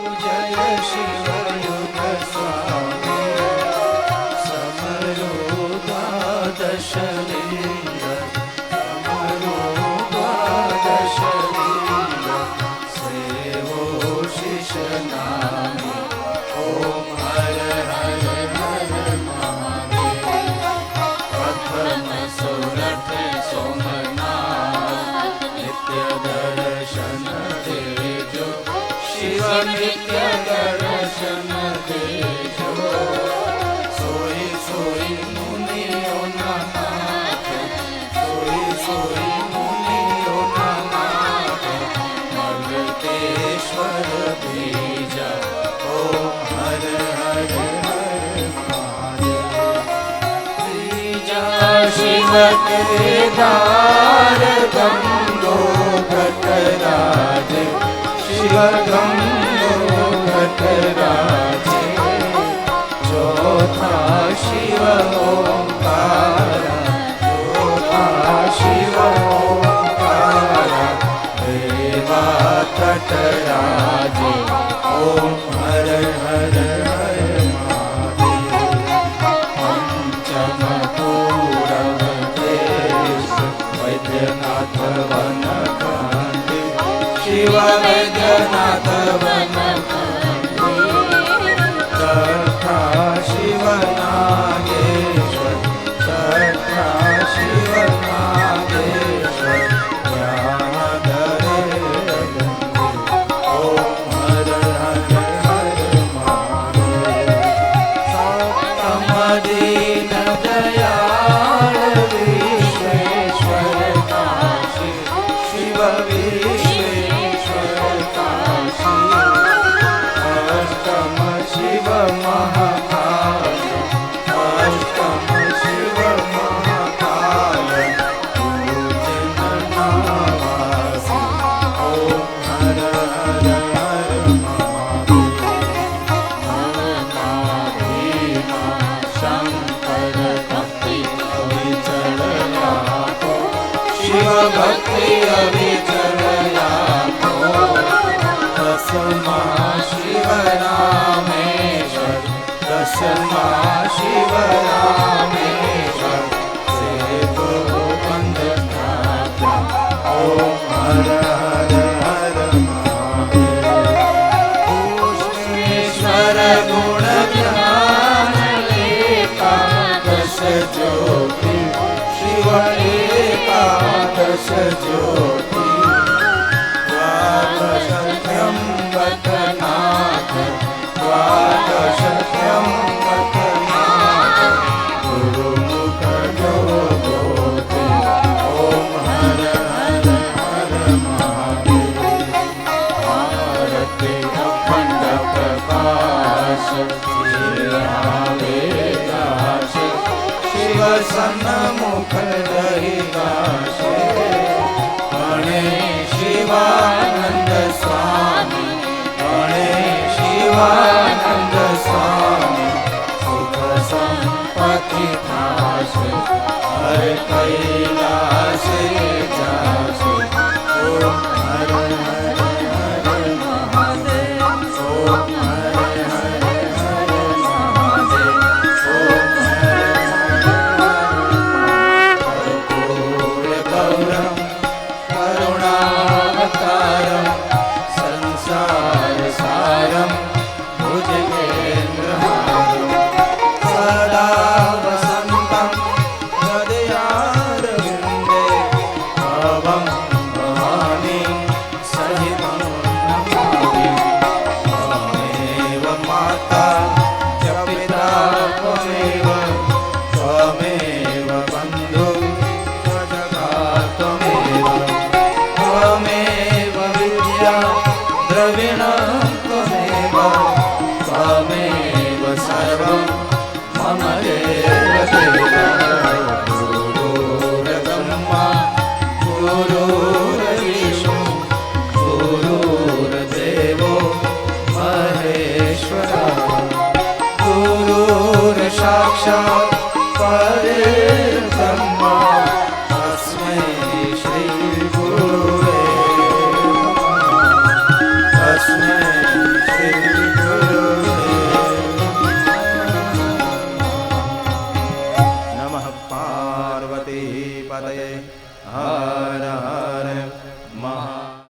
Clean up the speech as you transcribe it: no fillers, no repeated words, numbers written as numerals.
जय शिव युग स्वामी समरो द्वादश लिंग समरो द्वादश लिंग सेवो शिष नामी ओम हर हर हर महादेव प्रथम सोरठ सोमनाथ नित्य दर्शन देजो शिव नित्य दर्शन देजो सोई सोई मुनियो नाथ सोई सोई मुनियो नाथ मर्तेश्वर बीजा ओम हर हर हर महादेव बीजा शिव केदार गंगो घटराज शिव गंगो घटराज चौथा शिव ओंकार चौथा शिव ओंकार देवा तटराज ओम हर हर हर महादेव पंचम पूरव देश वैद्यनाथ वन कांति शिव वैद्यनाथ वन चौथा शिव नागेश्वर चौथा शिव नागेश्वर ज्ञानधरे ओम हर हर हर महादेव सप्तम दीन दयाल विश्वेश्वर काशी शिव विश्वेश्वर काशी अष्टम शिव महाकाल अष्टम शिव महाकाल पूजन नावासी ओम हर हर हर महादेव नरमा भीमा शंकर भक्ति अविचल याको शिव भक्ति अविचल याको दसमा शिव रामेश्वर दसमा शिव रामेश्वर सेतो बंद प्राप्त ओम हर हर हर महादेव कृष्णेश्वर गुण ज्ञान एकादश ज्योति शिव एकादश ज्योति द्वादश त्र्यंबकनाथ द्वादश त्र्यंबकनाथ गुरुमुख योगोति ओम हर हर हर महादेव आरती अखंड प्रकाश श्रीरावे दासे शिव सन्मुख रहि दासे गणे शिवानंद स्वामी गणे शिवानंद स्वामी सुख संपत्ति थासे हर कैलास जासे ओम हर हर हर महादेव ओम हर हर हर महादेव ओम हर हर कर्पूर गौरम करुणावतारम संसार सारम भुजगेन्द्रहारम सदा वसन्तं हृदयारविन्दे भवं भवानी सहितं नमामि त्वमेव माता च पिता त्वमेव त्वमेव बन्धु त्वजगा त्वमेव त्वमेव विद्या द्रविणं त्वमेव त्वमेव सर्वं मम देव गुरुर्ब्रह्मा गुरुर्विष्णु गुरुर्देवो महेश्वरः गुरुर्साक्षात् परब्रह्म तस्मै श्री गुरुवे नमः तस्मै श्री પાર્વતી પતયે હર હર મહા